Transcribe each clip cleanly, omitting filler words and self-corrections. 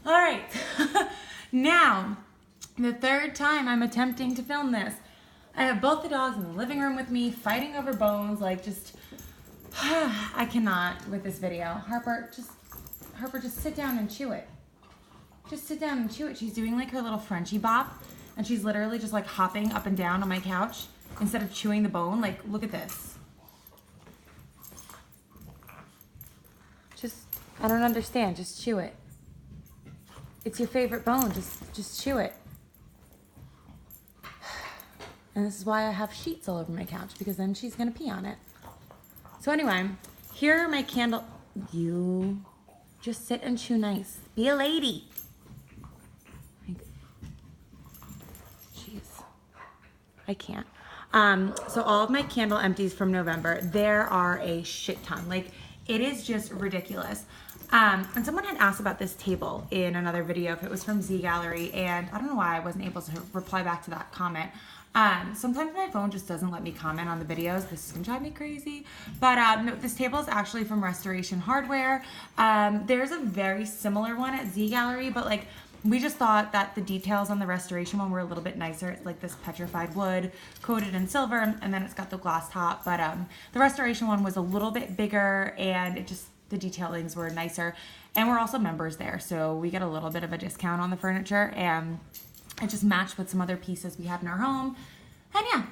All right, now, the third time I'm attempting to film this. I have both the dogs in the living room with me, fighting over bones, like just, I cannot with this video. Harper, just sit down and chew it. Just sit down and chew it. She's doing like her little Frenchie bop, and she's literally just like hopping up and down on my couch instead of chewing the bone. Like, look at this. Just, I don't understand. Just chew it. It's your favorite bone. Just chew it. And this is why I have sheets all over my couch, because then she's gonna pee on it. So anyway, here are my candle. You just sit and chew nice. Be a lady. Jeez, I can't. So all of my candle empties from November, there are a shit ton. Like, it is just ridiculous. And someone had asked about this table in another video, if it was from Z Gallery, and I don't know why I wasn't able to reply back to that comment. Sometimes my phone just doesn't let me comment on the videos. This is gonna drive me crazy. But no, this table is actually from Restoration Hardware. There's a very similar one at Z Gallery, but like, we just thought that the details on the restoration one were a little bit nicer. It's like this petrified wood coated in silver, and then it's got the glass top. But the restoration one was a little bit bigger, and the detailings were nicer. And we're also members there, so we get a little bit of a discount on the furniture, and it just matched with some other pieces we had in our home. And yeah,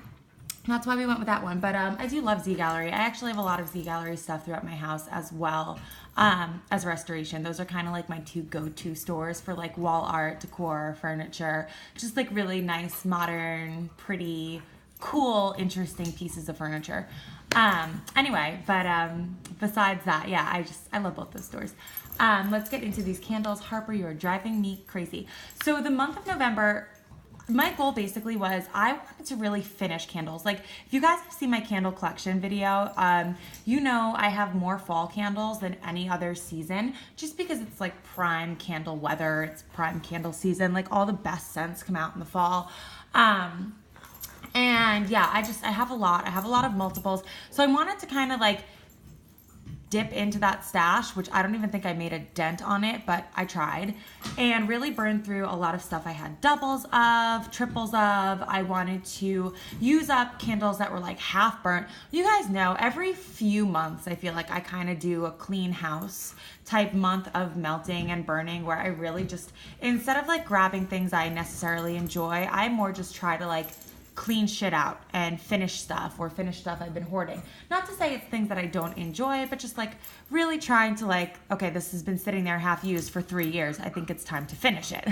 that's why we went with that one. But I do love Z Gallery. I actually have a lot of Z Gallery stuff throughout my house as well as Restoration. Those are kind of like my two go-to stores for like wall art, decor, furniture, just like really nice, modern, pretty, cool, interesting pieces of furniture. Anyway, but besides that, yeah, I love both those stores. Let's get into these candles. Harper, you are driving me crazy. So the month of November, my goal basically was I wanted to really finish candles. Like, if you guys have seen my candle collection video, you know I have more fall candles than any other season, just because it's like prime candle weather, it's prime candle season, like all the best scents come out in the fall. And yeah, I have a lot of multiples. So I wanted to kind of like dip into that stash, which I don't even think I made a dent on it, but I tried, and really burned through a lot of stuff I had doubles of, triples of. I wanted to use up candles that were like half burnt. You guys know, every few months I feel like I kind of do a clean house type month of melting and burning, where I really just, instead of like grabbing things I necessarily enjoy, I more just try to like clean shit out and finish stuff I've been hoarding. Not to say it's things that I don't enjoy, but just like really trying to like, okay, this has been sitting there half used for 3 years. I think it's time to finish it.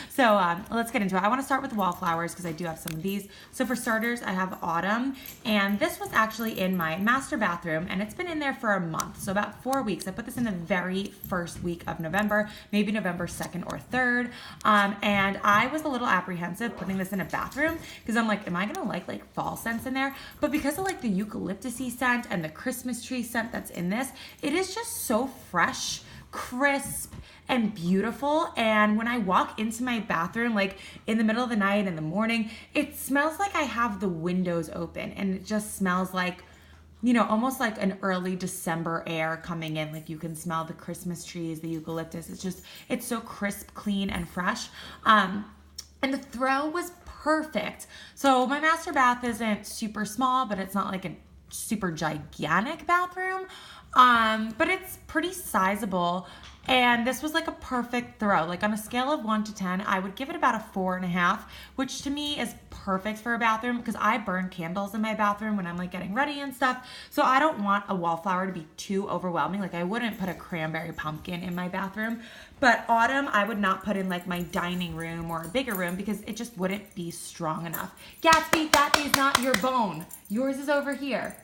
So let's get into it. I want to start with wallflowers because I do have some of these. So for starters, I have Autumn, and this was actually in my master bathroom, and it's been in there for a month, so about 4 weeks. I put this in the very first week of November, maybe November 2nd or 3rd, and I was a little apprehensive putting this in a bathroom because I'm like, am I gonna like fall scents in there? But because of like the eucalyptus-y scent and the Christmas tree scent that's in this, it is just so fresh, crisp, and beautiful. And when I walk into my bathroom, like in the middle of the night, in the morning, it smells like I have the windows open, and it just smells like, you know, almost like an early December air coming in. Like you can smell the Christmas trees, the eucalyptus. It's so crisp, clean, and fresh. And the throw was perfect. So my master bath isn't super small, but it's not like a super gigantic bathroom. But it's pretty sizable. And this was like a perfect throw. Like on a scale of 1 to 10, I would give it about a 4.5, which to me is perfect for a bathroom because I burn candles in my bathroom when I'm like getting ready and stuff. So I don't want a wallflower to be too overwhelming. Like I wouldn't put a cranberry pumpkin in my bathroom, but Autumn I would not put in like my dining room or a bigger room because it just wouldn't be strong enough. Gatsby, that is not your bone. Yours is over here.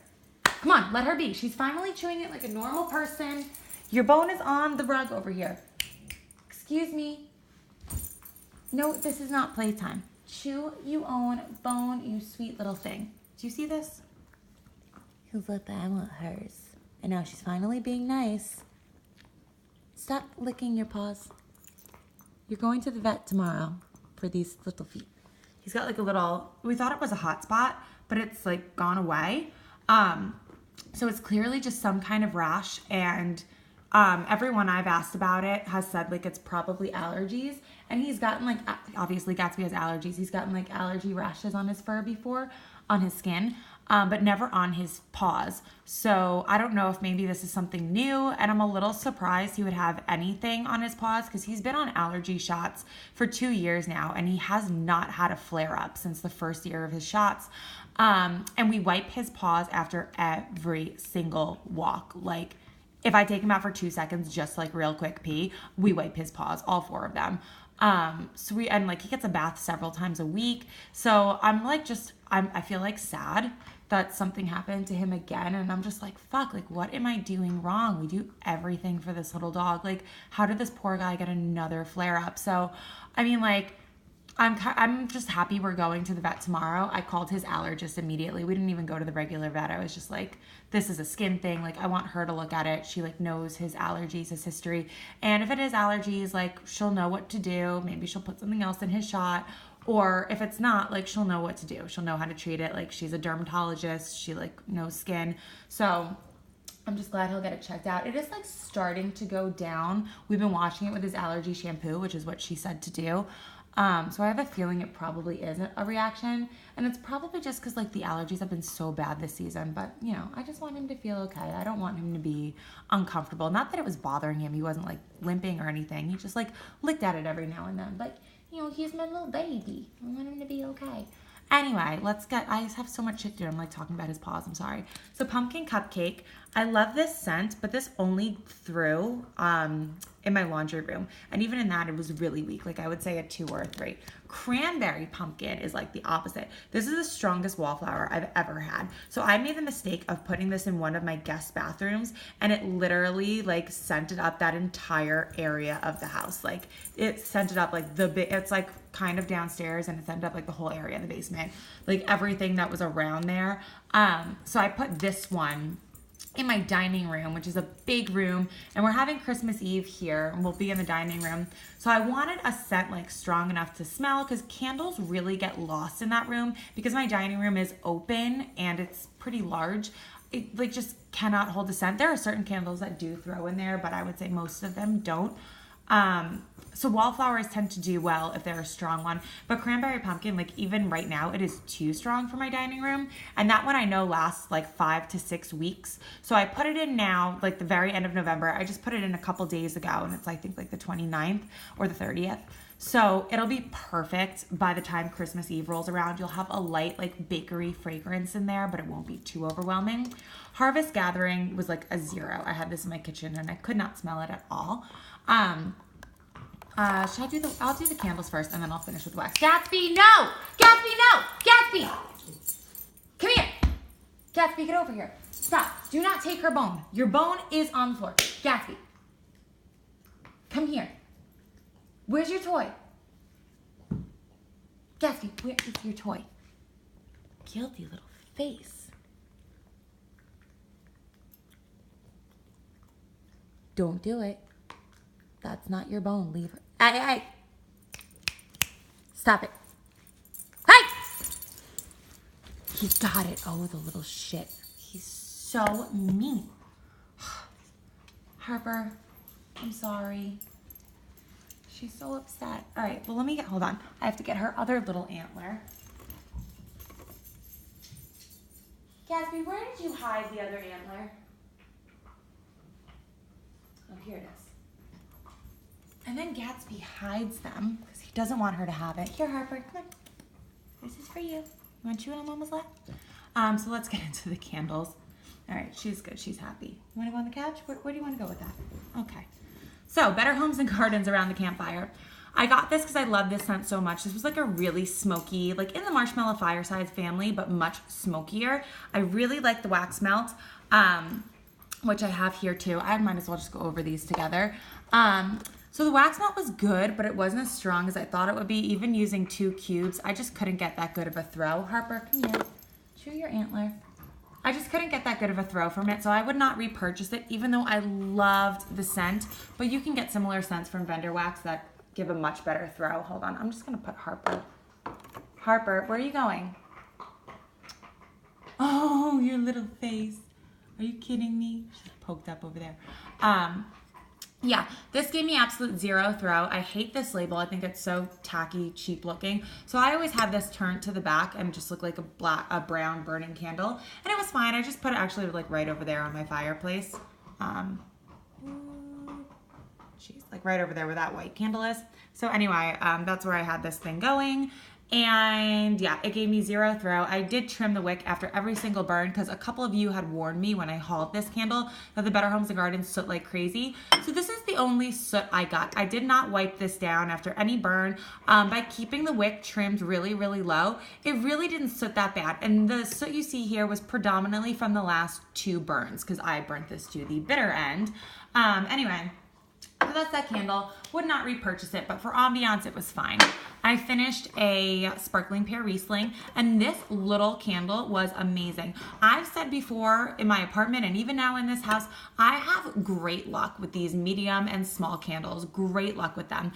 Come on, let her be. She's finally chewing it like a normal person. Your bone is on the rug over here. Excuse me. No, this is not playtime. Chew, you own, bone, you sweet little thing. Do you see this? He's like, I want hers. And now she's finally being nice. Stop licking your paws. You're going to the vet tomorrow for these little feet. He's got like a little, we thought it was a hot spot, but it's like gone away. So it's clearly just some kind of rash, and Everyone I've asked about it has said like it's probably allergies, and he's gotten like, obviously Gatsby has allergies. He's gotten like allergy rashes on his fur before, on his skin, but never on his paws. So I don't know if maybe this is something new, and I'm a little surprised he would have anything on his paws because he's been on allergy shots for 2 years now, and he has not had a flare up since the first year of his shots. And we wipe his paws after every single walk. Like, if I take him out for 2 seconds, just like real quick pee, we wipe his paws, all 4 of them. And like he gets a bath several times a week. So I'm like, I feel like sad that something happened to him again. And I'm just like, fuck, like what am I doing wrong? We do everything for this little dog. Like, how did this poor guy get another flare up? So, I mean, like, I'm just happy we're going to the vet tomorrow. I called his allergist immediately. We didn't even go to the regular vet. I was just like, this is a skin thing. Like, I want her to look at it. She like knows his allergies, his history. And if it is allergies, like she'll know what to do. Maybe she'll put something else in his shot. Or if it's not, like she'll know what to do. She'll know how to treat it. Like she's a dermatologist. She like knows skin. So I'm just glad he'll get it checked out. It is like starting to go down. We've been washing it with his allergy shampoo, which is what she said to do. So I have a feeling it probably isn't a reaction, and it's probably just because like the allergies have been so bad this season, but you know, I just want him to feel okay. I don't want him to be uncomfortable. Not that it was bothering him. He wasn't like limping or anything. He just like licked at it every now and then, but you know, he's my little baby. I want him to be okay. Anyway, I have so much shit to do. I'm like talking about his paws. I'm sorry. So pumpkin cupcake. I love this scent, but this only threw in my laundry room. And even in that, it was really weak. Like I would say a 2 or a 3. Cranberry pumpkin is like the opposite. This is the strongest wallflower I've ever had. So I made the mistake of putting this in one of my guest bathrooms, and it literally like scented up that entire area of the house. Like it scented up like it's like kind of downstairs, and it scented up like the whole area of the basement, like everything that was around there. So I put this one in my dining room, which is a big room, and we're having Christmas Eve here, and we'll be in the dining room. So I wanted a scent like strong enough to smell, because candles really get lost in that room, because my dining room is open and it's pretty large. It like just cannot hold a scent. There are certain candles that do throw in there, but I would say most of them don't. So wallflowers tend to do well if they're a strong one, but cranberry pumpkin, like even right now, it is too strong for my dining room, and that one I know lasts like 5 to 6 weeks. So I put it in now, like the very end of November. I just put it in a couple days ago, and it's I think like the 29th or the 30th. So it'll be perfect by the time Christmas Eve rolls around. You'll have a light like bakery fragrance in there, but it won't be too overwhelming. Harvest Gathering was like a 0. I had this in my kitchen and I could not smell it at all. I'll do the candles first, and then I'll finish with wax. Gatsby, no! Gatsby, no! Gatsby! Come here! Gatsby, get over here. Stop. Do not take her bone. Your bone is on the floor. Gatsby. Come here. Where's your toy? Gatsby, where is your toy? Guilty little face. Don't do it. That's not your bone. Leave her. Hey. Stop it. Hey! He got it. Oh, the little shit. He's so mean. Harper, I'm sorry. She's so upset. All right, well, hold on. I have to get her other little antler. Gatsby, where did you hide the other antler? Oh, here it is. And then Gatsby hides them because he doesn't want her to have it. Here, Harper, come on. This is for you. You want to chew it on Mama's lap? So let's get into the candles. All right, she's good. She's happy. You want to go on the couch? Where do you want to go with that? Okay. So, Better Homes and Gardens Around the Campfire. I got this because I love this scent so much. This was like a really smoky, like in the Marshmallow Fireside family, but much smokier. I really like the wax melt, which I have here too. I might as well just go over these together. So the wax melt was good, but it wasn't as strong as I thought it would be. Even using 2 cubes, I just couldn't get that good of a throw. Harper, come here. Chew your antler. I just couldn't get that good of a throw from it, so I would not repurchase it, even though I loved the scent. But you can get similar scents from vendor wax that give a much better throw. Hold on, I'm just gonna put Harper. Harper, where are you going? Oh, your little face. Are you kidding me? She's poked up over there. Yeah, this gave me absolute zero throw. I hate this label. I think it's so tacky, cheap looking. So I always have this turned to the back and just look like a brown burning candle. And it was fine. I just put it actually like right over there on my fireplace. She's like right over there where that white candle is. So anyway, that's where I had this thing going. And yeah, it gave me zero throw. I did trim the wick after every single burn because a couple of you had warned me when I hauled this candle that the Better Homes and Gardens soot like crazy. So this is the only soot I got. I did not wipe this down after any burn. By keeping the wick trimmed really, really low, it really didn't soot that bad. And the soot you see here was predominantly from the last 2 burns because I burnt this to the bitter end. Anyway. So that's that candle. Would not repurchase it, but for ambiance, it was fine. I finished a sparkling pear Riesling, and this little candle was amazing. I've said before in my apartment, and even now in this house, I have great luck with these medium and small candles. Great luck with them.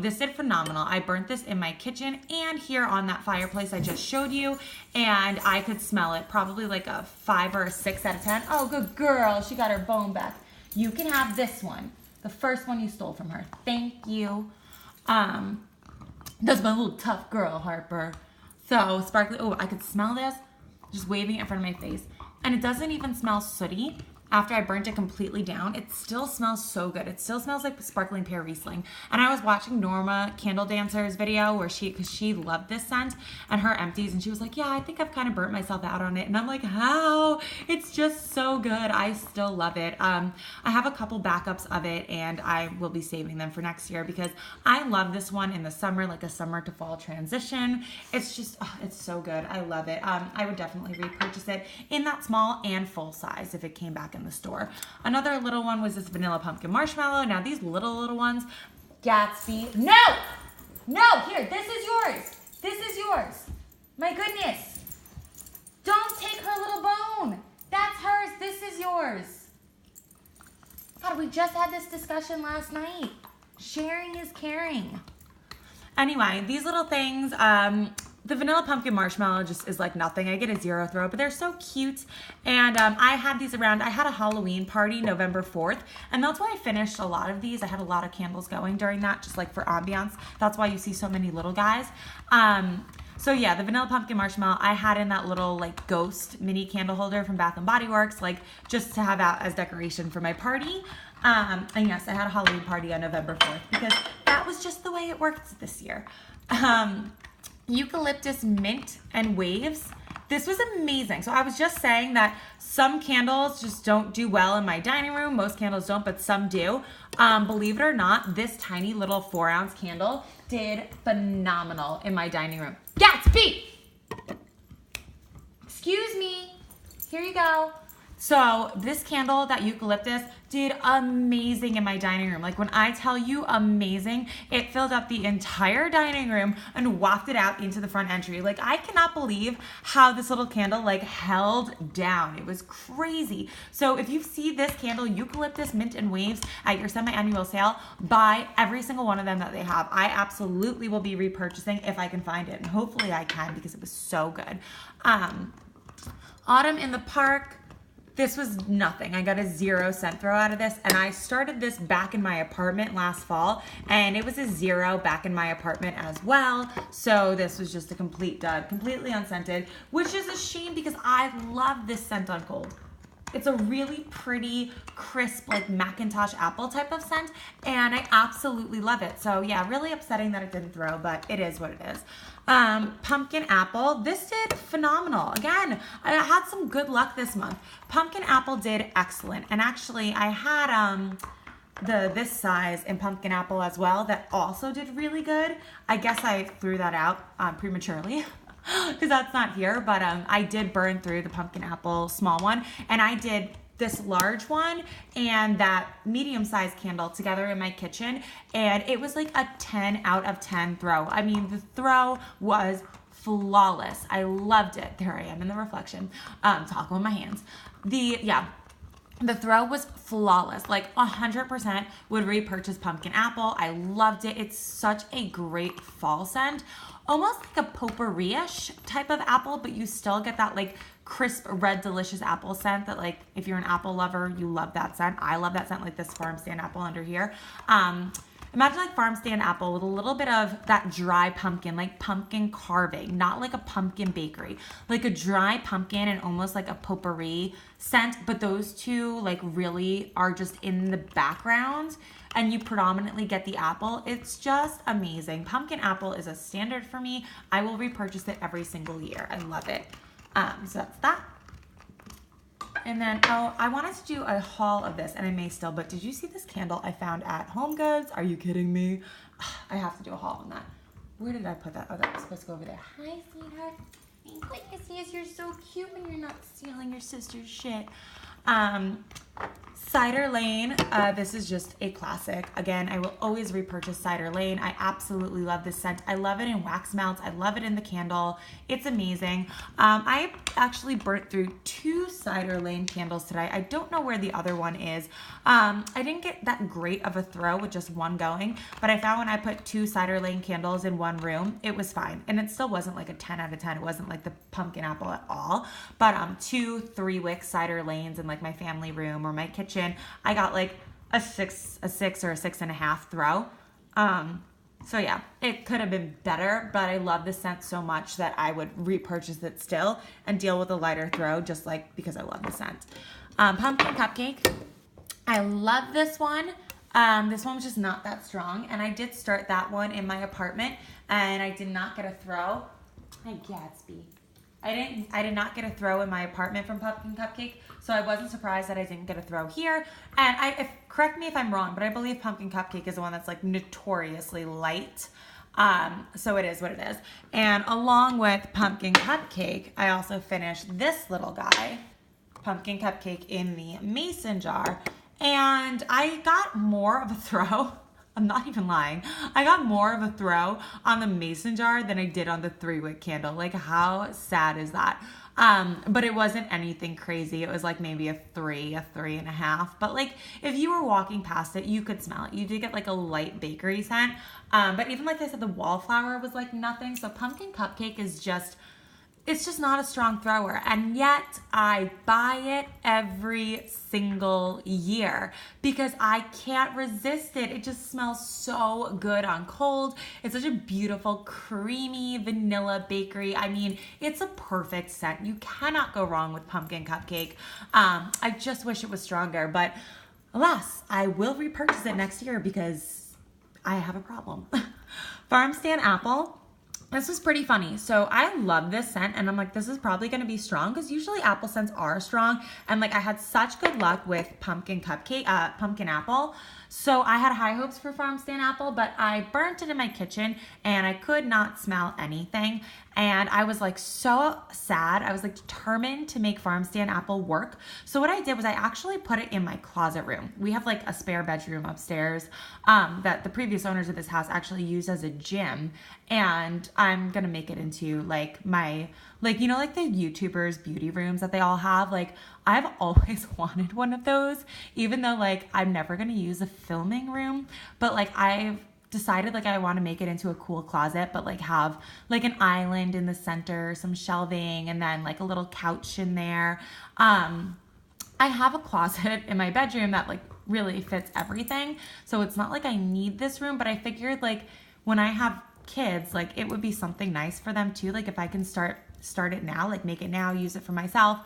This did phenomenal. I burnt this in my kitchen and here on that fireplace I just showed you, and I could smell it. Probably like a 5 or a 6 out of 10. Oh, good girl. She got her bone back. You can have this one. The first one you stole from her. Thank you. That's my little tough girl, Harper. So, sparkly. Oh, I could smell this. Just waving it in front of my face. And it doesn't even smell sooty. After I burnt it completely down, it still smells so good. It still smells like sparkling pear Riesling. And I was watching Norma Candle Dancer's video where because she loved this scent and her Empties, and she was like, yeah, I think I've kind of burnt myself out on it. And I'm like, how? It's just so good. I still love it. I have a couple backups of it, and I will be saving them for next year because I love this one in the summer, like a summer to fall transition. It's just, oh, it's so good. I love it. I would definitely repurchase it in that small and full size if it came back in the store. Another little one was this vanilla pumpkin marshmallow. Now these little ones, Gatsby. No! Here, this is yours. This is yours. My goodness. Don't take her little bone. That's hers. This is yours. God, we just had this discussion last night. Sharing is caring. Anyway, these little things, the vanilla pumpkin marshmallow just is like nothing. I get a zero throw, but they're so cute. And I had these around. I had a Halloween party November 4th, and that's why I finished a lot of these. I had a lot of candles going during that, just like for ambiance. That's why you see so many little guys. So yeah, the vanilla pumpkin marshmallow I had in that little like ghost mini candle holder from Bath & Body Works, like just to have out as decoration for my party. And yes, I had a Halloween party on November 4th because that was just the way it worked this year. Eucalyptus mint and waves. This was amazing. So I was just saying that some candles just don't do well in my dining room. Most candles don't, but some do. Believe it or not, this tiny little 4-ounce candle did phenomenal in my dining room. Gatsby! Excuse me. Here you go. So this candle, that eucalyptus, did amazing in my dining room. Like when I tell you amazing, it filled up the entire dining room and wafted out into the front entry. Like I cannot believe how this little candle like held down. It was crazy. So if you see this candle, eucalyptus, mint and waves at your semi-annual sale, buy every single one of them that they have. I absolutely will be repurchasing if I can find it. And hopefully I can because it was so good. Autumn in the Park. This was nothing. I got a 0-cent throw out of this, and I started this back in my apartment last fall, and it was a 0 back in my apartment as well. So this was just a complete dud, completely unscented, which is a shame because I love this scent on cold. It's a really pretty, crisp, like Macintosh apple type of scent, and I absolutely love it. So yeah, really upsetting that it didn't throw, but it is what it is. Pumpkin apple. This did phenomenal. Again, I had some good luck this month. Pumpkin apple did excellent, and actually I had this size in pumpkin apple as well that also did really good. I guess I threw that out prematurely. Because that's not here, but I did burn through the pumpkin apple small one, and I did this large one and that medium-sized candle together in my kitchen, and it was like a 10 out of 10 throw. I mean, the throw was flawless. I loved it. There I am in the reflection, talking with my hands. The throw was flawless, like 100% would repurchase pumpkin apple. I loved it. It's such a great fall scent, almost like a potpourri-ish type of apple, but you still get that like crisp, red, delicious apple scent that, like, if you're an apple lover, you love that scent. I love that scent, like this farm stand apple under here. Imagine like farm stand apple with a little bit of that dry pumpkin, like pumpkin carving, not like a pumpkin bakery, like a dry pumpkin and almost like a potpourri scent. But those two like really are just in the background and you predominantly get the apple. It's just amazing. Pumpkin apple is a standard for me. I will repurchase it every single year. I love it. So that's that. And then, oh, I wanted to do a haul of this, and I may still, but did you see this candle I found at Home Goods? Are you kidding me? I have to do a haul on that. Where did I put that? Oh, that was supposed to go over there. Hi, sweetheart. Thank goodness, yes, you're so cute when you're not stealing your sister's shit. Cider Lane, this is just a classic. Again, I will always repurchase Cider Lane. I absolutely love this scent. I love it in wax melts. I love it in the candle. It's amazing. I actually burnt through 2 Cider Lane candles today. I don't know where the other one is. I didn't get that great of a throw with just one going, but I found when I put 2 Cider Lane candles in one room, it was fine. And it still wasn't like a 10 out of 10. It wasn't like the pumpkin apple at all. But 2 3-wick Cider Lanes in like my family room or my kitchen, I got like a 6 or a 6.5 throw. So yeah, it could have been better, but I love the scent so much that I would repurchase it still and deal with a lighter throw, just like because I love the scent. Pumpkin Cupcake. I love this one. This one was just not that strong, and I did start that one in my apartment, and I did not get a throw. Hi, Gatsby. I did not get a throw in my apartment from Pumpkin Cupcake, so I wasn't surprised that I didn't get a throw here. And correct me if I'm wrong, but I believe Pumpkin Cupcake is the one that's like notoriously light. So it is what it is. And along with Pumpkin Cupcake, I also finished this little guy, Pumpkin Cupcake in the mason jar. And I got more of a throw. I'm not even lying. I got more of a throw on the mason jar than I did on the 3-wick candle. Like, how sad is that? But it wasn't anything crazy. It was like maybe a 3.5. But like, if you were walking past it, you could smell it. You did get like a light bakery scent. But even like I said, the wallflower was like nothing. So Pumpkin Cupcake is just, it's just not a strong thrower, and yet I buy it every single year because I can't resist it. It just smells so good on cold. It's such a beautiful, creamy vanilla bakery. I mean, it's a perfect scent. You cannot go wrong with Pumpkin Cupcake. I just wish it was stronger, but alas, I will repurchase it next year because I have a problem. Farm Stand Apple. This was pretty funny. So I love this scent, and I'm like, this is probably going to be strong because usually apple scents are strong. And like, I had such good luck with Pumpkin Cupcake, Pumpkin Apple. So I had high hopes for Farm Stand Apple, but I burnt it in my kitchen and I could not smell anything. And I was like so sad. I was like determined to make Farm Stand Apple work. So what I did was I actually put it in my closet room. We have like a spare bedroom upstairs that the previous owners of this house actually used as a gym. And I'm gonna make it into like my, like, you know, like the YouTubers beauty rooms that they all have. Like, I've always wanted one of those, even though like I'm never gonna use a filming room, but like I've decided like I want to make it into a cool closet, but like have like an island in the center, some shelving, and then like a little couch in there. I have a closet in my bedroom that like really fits everything, so it's not like I need this room, but I figured like when I have kids, like it would be something nice for them too. Like if I can start it now, like make it now, use it for myself,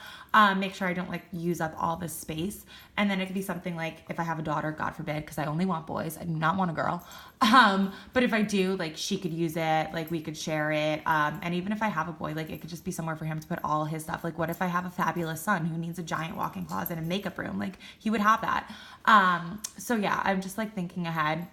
make sure I don't like use up all this space. And then it could be something like if I have a daughter, God forbid, because I only want boys, I do not want a girl. But if I do, like she could use it, like we could share it. And even if I have a boy, like it could just be somewhere for him to put all his stuff. Like what if I have a fabulous son who needs a giant walk-in closet and makeup room? Like he would have that. So yeah, I'm just like thinking ahead.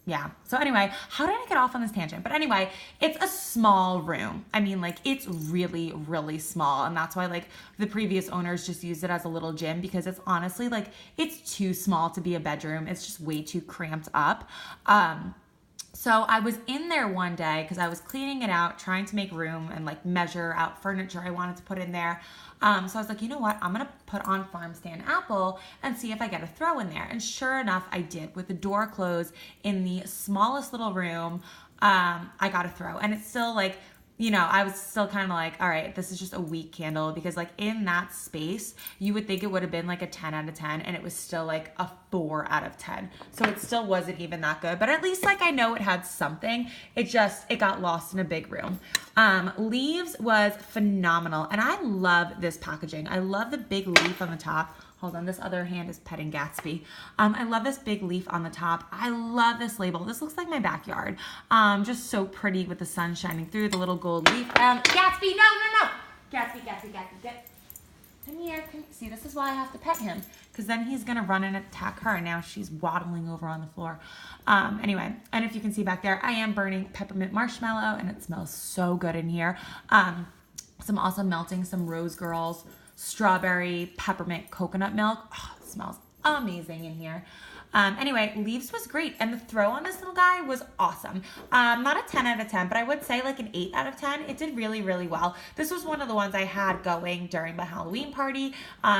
Yeah. So anyway, how did I get off on this tangent? But anyway, it's a small room. I mean, like it's really, really small. And that's why like the previous owners just used it as a little gym, because it's honestly like, it's too small to be a bedroom. It's just way too cramped up. So I was in there one day because I was cleaning it out, trying to make room and like measure out furniture I wanted to put in there. So I was like, you know what? I'm going to put on farm stand apple and see if I get a throw in there. And sure enough, I did. With the door closed in the smallest little room, I got a throw. And it's still like, you know, I was still kind of like, all right, this is just a weak candle, because like in that space, you would think it would have been like a 10 out of 10, and it was still like a 4 out of 10. So it still wasn't even that good, but at least like I know it had something. It got lost in a big room. Leaves was phenomenal, and I love this packaging. I love the big leaf on the top. Hold on, this other hand is petting Gatsby. I love this big leaf on the top. I love this label. This looks like my backyard. Just so pretty with the sun shining through, the little gold leaf. Gatsby, no. Gatsby, get. Come here. See, this is why I have to pet him, because then he's gonna run and attack her, and now she's waddling over on the floor. Anyway, and if you can see back there, I am burning peppermint marshmallow, and it smells so good in here. I'm also melting some Rose Girls strawberry peppermint coconut milk. Oh, it smells amazing in here. Anyway, leaves was great, and the throw on this little guy was awesome. Not a 10 out of 10, but I would say like an 8 out of 10. It did really, really well. This was one of the ones I had going during my Halloween party.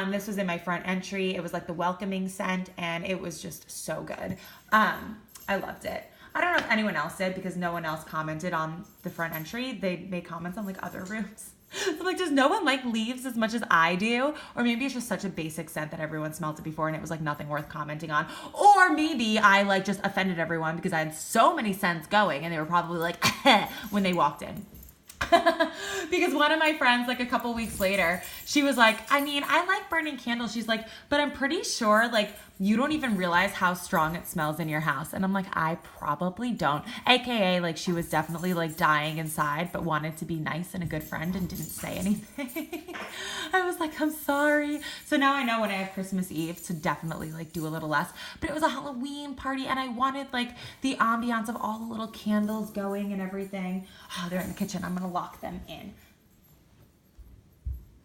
This was in my front entry. It was like the welcoming scent, and it was just so good. I loved it. I don't know if anyone else did, because no one else commented on the front entry. They made comments on like other rooms. So I'm like, does no one like leaves as much as I do? Or maybe it's just such a basic scent that everyone smelled it before and it was like nothing worth commenting on. Or maybe I like just offended everyone because I had so many scents going and they were probably like when they walked in. Because one of my friends, like a couple weeks later, she was like, I mean, I like burning candles. She's like, but I'm pretty sure like you don't even realize how strong it smells in your house. And I'm like, I probably don't. AKA like she was definitely like dying inside, but wanted to be nice and a good friend and didn't say anything. I was like, I'm sorry. So now I know when I have Christmas Eve to definitely like do a little less. But it was a Halloween party and I wanted like the ambiance of all the little candles going and everything. Oh, they're in the kitchen. I'm gonna lock them in.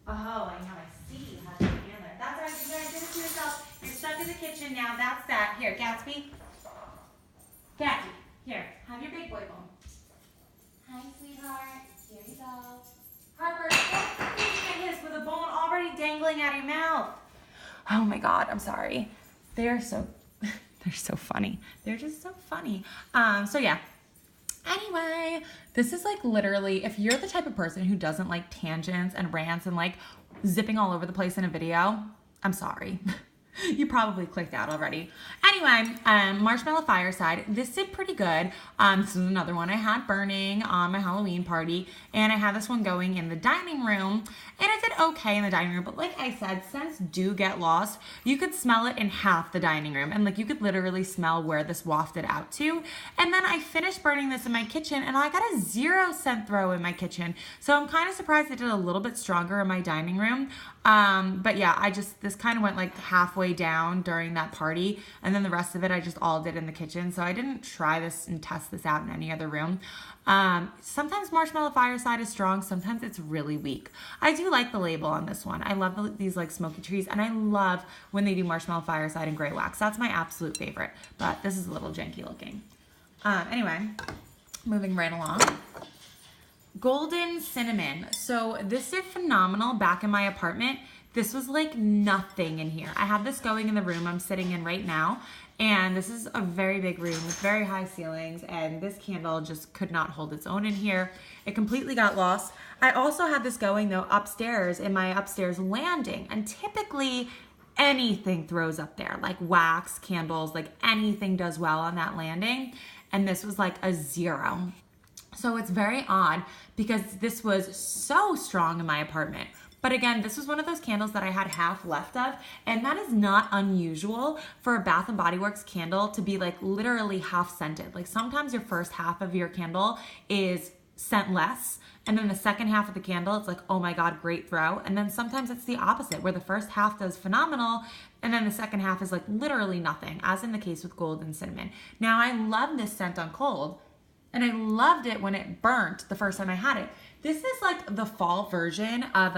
Oh, I know. I see you have them in there. That's right. You guys did it to yourself. You're stuck in the kitchen now. That's that. Here, Gatsby. Gatsby, here. Have your big boy bone. Hi, sweetheart. Here you go. Harper, don't get his with a bone already dangling out of your mouth. Oh my God. I'm sorry. They're so funny. They're just so funny. So yeah. Anyway, this is like literally, if you're the type of person who doesn't like tangents and rants and like zipping all over the place in a video, I'm sorry. You probably clicked out already. Anyway, Marshmallow Fireside. This did pretty good. This is another one I had burning on my Halloween party. And I had this one going in the dining room. And it did okay in the dining room. But like I said, scents do get lost. You could smell it in half the dining room. And like you could literally smell where this wafted out to. And then I finished burning this in my kitchen. And I got a 0 scent throw in my kitchen. So I'm kind of surprised it did a little bit stronger in my dining room. But yeah, this kind of went like halfway down during that party, and then the rest of it I just all did in the kitchen. So I didn't try this and test this out in any other room. Sometimes Marshmallow Fireside is strong, sometimes it's really weak. I do like the label on this one. I love these like smoky trees, and I love when they do Marshmallow Fireside and gray wax. That's my absolute favorite, but this is a little janky looking. Anyway, moving right along. Golden Cinnamon. So this did phenomenal back in my apartment. This was like nothing in here. I have this going in the room I'm sitting in right now, and this is a very big room with very high ceilings, and this candle just could not hold its own in here. It completely got lost. I also had this going though upstairs in my upstairs landing, and typically anything throws up there, like wax, candles, like anything does well on that landing, and this was like a 0. So it's very odd because this was so strong in my apartment. But again, this was one of those candles that I had half left of, and that is not unusual for a Bath & Body Works candle to be like literally half scented. Like sometimes your first half of your candle is scentless, and then the second half of the candle, it's like, oh my God, great throw. And then sometimes it's the opposite, where the first half does phenomenal, and then the second half is like literally nothing, as in the case with Golden Cinnamon. Now, I love this scent on cold, and I loved it when it burnt the first time I had it. This is like the fall version of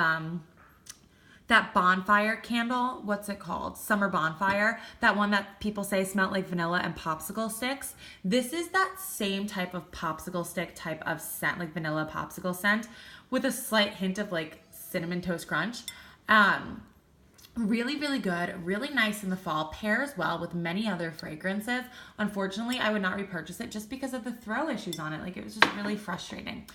that bonfire candle, what's it called? Summer Bonfire. That one that people say smelled like vanilla and popsicle sticks. This is that same type of popsicle stick type of scent, like vanilla popsicle scent, with a slight hint of like cinnamon toast crunch. Really, really good, really nice in the fall, pairs well with many other fragrances. Unfortunately, I would not repurchase it just because of the throw issues on it. Like, it was just really frustrating.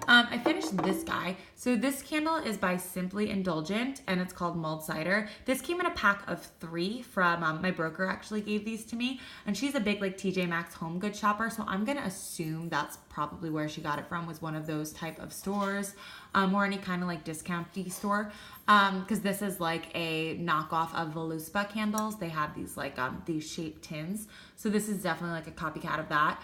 I finished this guy. So this candle is by Simply Indulgent, and it's called Mulled Cider. This came in a pack of 3 from, my broker actually gave these to me, and she's a big like TJ Maxx home goods shopper, so I'm gonna assume that's probably where she got it from, was one of those type of stores, or any kind of like discount-y store. Because this is like a knockoff of Voluspa candles. They have these like these shaped tins, so this is definitely like a copycat of that.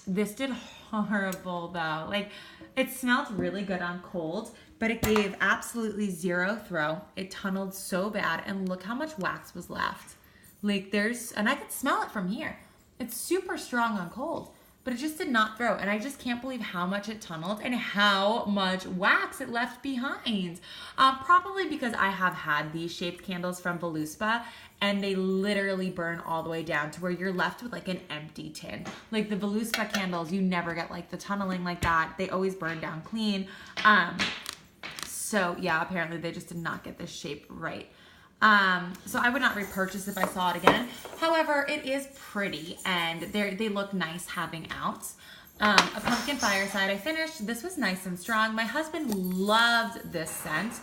This did horrible though. Like, it smelled really good on cold, but it gave absolutely 0 throw. It tunneled so bad, and look how much wax was left. Like, and I could smell it from here. It's super strong on cold, but it just did not throw. And I just can't believe how much it tunneled and how much wax it left behind. Probably because I have had these shaped candles from Voluspa, and they literally burn all the way down to where you're left with like an empty tin. Like the Voluspa candles, you never get like the tunneling like that. They always burn down clean. So yeah, apparently they just did not get this shape right. So I would not repurchase if I saw it again. However, it is pretty, and they look nice having out. A pumpkin fireside I finished. This was nice and strong. My husband loved this scent.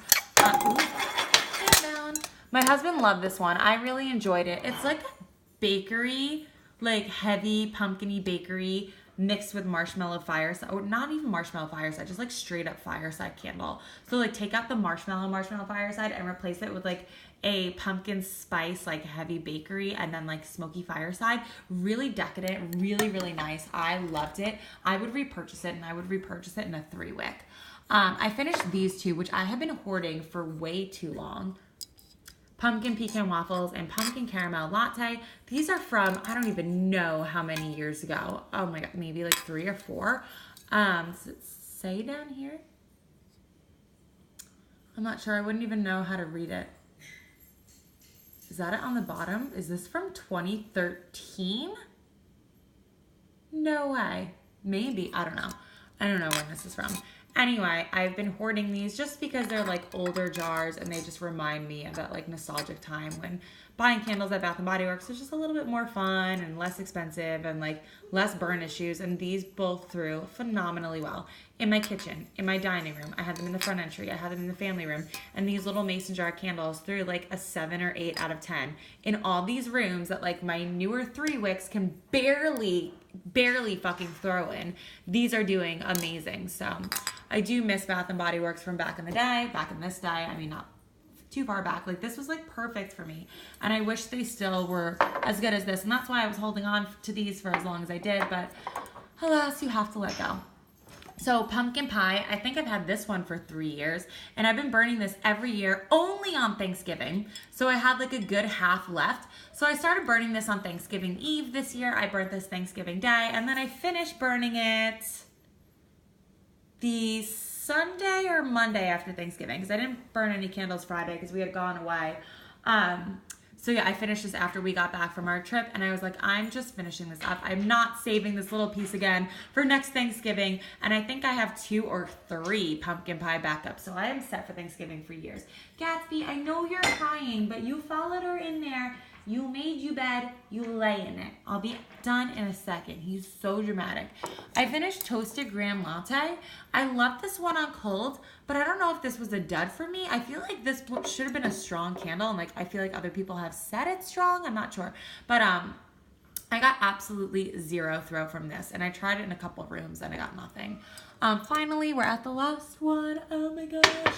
My husband loved this one. I really enjoyed it. It's like a bakery, like heavy pumpkin-y bakery mixed with marshmallow fireside, or not even marshmallow fireside, just like straight up fireside candle. So like take out the marshmallow fireside and replace it with like a pumpkin spice, like heavy bakery, and then like smoky fireside. Really decadent, really, really nice. I loved it. I would repurchase it, and I would repurchase it in a 3-wick. I finished these 2, which I have been hoarding for way too long. Pumpkin pecan waffles and pumpkin caramel latte. These are from, I don't even know how many years ago. Oh my God, maybe like 3 or 4. Does it say down here? I'm not sure. I wouldn't even know how to read it. Is that it on the bottom? Is this from 2013? No way. Maybe. I don't know. I don't know when this is from. Anyway, I've been hoarding these just because they're like older jars, and they just remind me of that like nostalgic time when buying candles at Bath & Body Works was just a little bit more fun and less expensive and like less burn issues. And these both threw phenomenally well in my kitchen, in my dining room. I had them in the front entry. I had them in the family room. And these little mason jar candles threw like a 7 or 8 out of 10 in all these rooms that like my newer 3-wicks can barely fucking throw in. These are doing amazing. So I do miss Bath & Body Works from back in the day, back in this day. I mean, not too far back. Like, this was like perfect for me, and I wish they still were as good as this, and that's why I was holding on to these for as long as I did, but alas, you have to let go. So pumpkin pie, I think I've had this one for 3 years, and I've been burning this every year only on Thanksgiving. So I had like a good half left. So I started burning this on Thanksgiving Eve this year. I burnt this Thanksgiving Day, and then I finished burning it the Sunday or Monday after Thanksgiving, because I didn't burn any candles Friday because we had gone away. So yeah, I finished this after we got back from our trip, and I was like, I'm just finishing this up. I'm not saving this little piece again for next Thanksgiving. And I think I have 2 or 3 pumpkin pie backups, so I am set for Thanksgiving for years. Gatsby, I know you're crying, but you followed her in there. You made you bed, you lay in it. I'll be done in a second. He's so dramatic. I finished Toasted Graham Latte. I love this one on cold, but I don't know if this was a dud for me. I feel like this should have been a strong candle, and like I feel like other people have said it's strong. I'm not sure. But I got absolutely 0 throw from this, and I tried it in a couple of rooms and I got nothing. Finally, we're at the last one. Oh my gosh.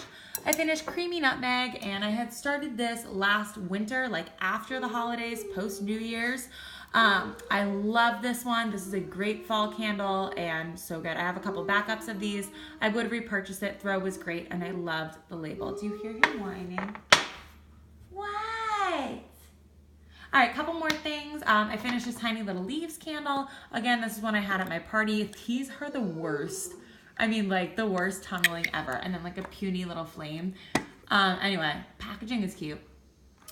I finished Creamy Nutmeg, and I had started this last winter, like after the holidays, post New Year's. I love this one. This is a great fall candle and so good. I have a couple backups of these. I would repurchase it. Throw was great, and I loved the label. Do you hear him whining? What? All right, couple more things. I finished this Tiny Little Leaves candle. Again, this is one I had at my party. These are the worst. I mean, like the worst tunneling ever. And then like a puny little flame. Anyway, packaging is cute.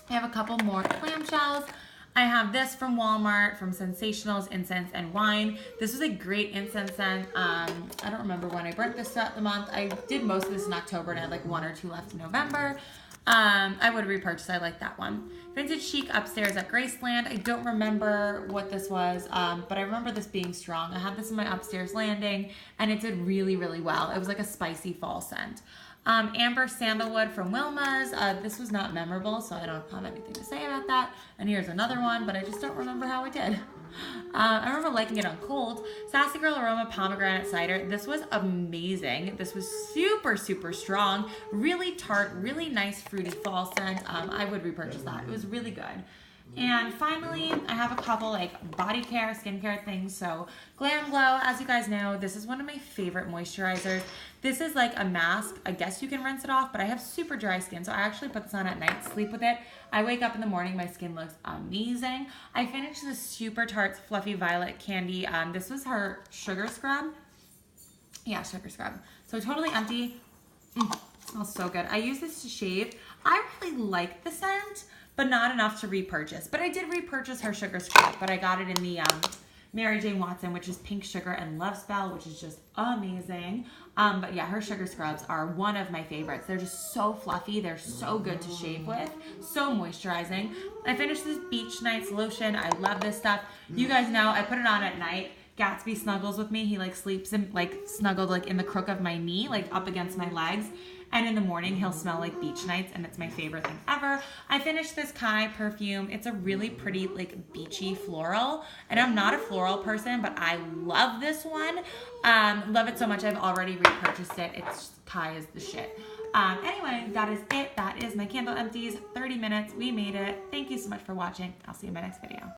I have a couple more clamshells. I have this from Walmart from Sensationals Incense and Wine. This was a great incense scent. I don't remember when I burnt this throughout the month. I did most of this in October and I had like 1 or 2 left in November. I would repurchase. I like that one. Vintage Chic Upstairs at Graceland. I don't remember what this was, but I remember this being strong. I had this in my upstairs landing and it did really, really well. It was like a spicy fall scent. Amber Sandalwood from Wilma's. This was not memorable, so I don't have anything to say about that. And here's another one, but I just don't remember how it did. I remember liking it on cold. Sassy Girl Aroma Pomegranate Cider. This was amazing. This was super, super strong. Really tart, really nice fruity fall scent. I would repurchase that. It was really good. And finally, I have a couple like body care, skincare things. So Glam Glow, as you guys know, this is one of my favorite moisturizers. This is like a mask. I guess you can rinse it off, but I have super dry skin, so I actually put this on at night, sleep with it. I wake up in the morning, my skin looks amazing. I finished this Super Tarts Fluffy Violet Candy. This was her sugar scrub. Yeah, sugar scrub. So totally empty. Smells so good. I use this to shave. I really like the scent, but not enough to repurchase. But I did repurchase her sugar scrub, but I got it in the Mary Jane Watson, which is pink sugar, and Love Spell, which is just amazing. But yeah, her sugar scrubs are one of my favorites. They're just so fluffy. They're so good to shave with. So moisturizing. I finished this Beach Nights lotion. I love this stuff. You guys know I put it on at night. Gatsby snuggles with me. He like sleeps in, like snuggled like in the crook of my knee, like up against my legs. And in the morning, he'll smell like Beach Nights, and it's my favorite thing ever. I finished this Kai perfume. It's a really pretty, like, beachy floral. And I'm not a floral person, but I love this one. Love it so much, I've already repurchased it. Kai is the shit. Anyway, that is it. That is my candle empties. 30 minutes. We made it. Thank you so much for watching. I'll see you in my next video.